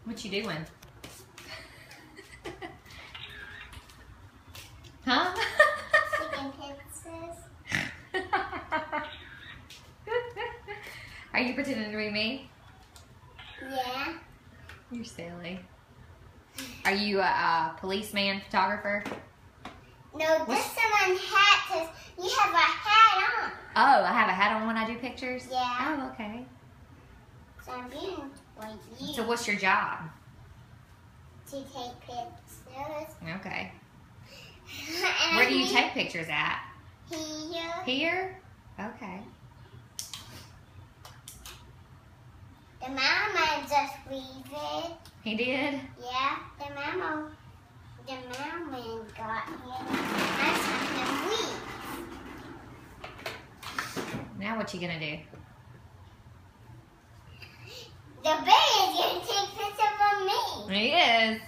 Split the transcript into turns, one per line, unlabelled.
What you doing? Huh?
Chicken pizzas.
Are you pretending to be me?
Yeah.
You're silly. Are you a policeman, photographer?
No, this someone's hat says you have a hat on.
Oh, I have a hat on when I do pictures?
Yeah.
Oh, okay.
So I'm being like you.
So what's your job?
To take pictures.
Okay.
And
Where do you take pictures at?
Here.
Here? Okay.
The mailman just leave it.
He did?
Yeah, the mailman got here. I sent him leave.
Now what you gonna do?
The bear is gonna take pictures of me.
He is.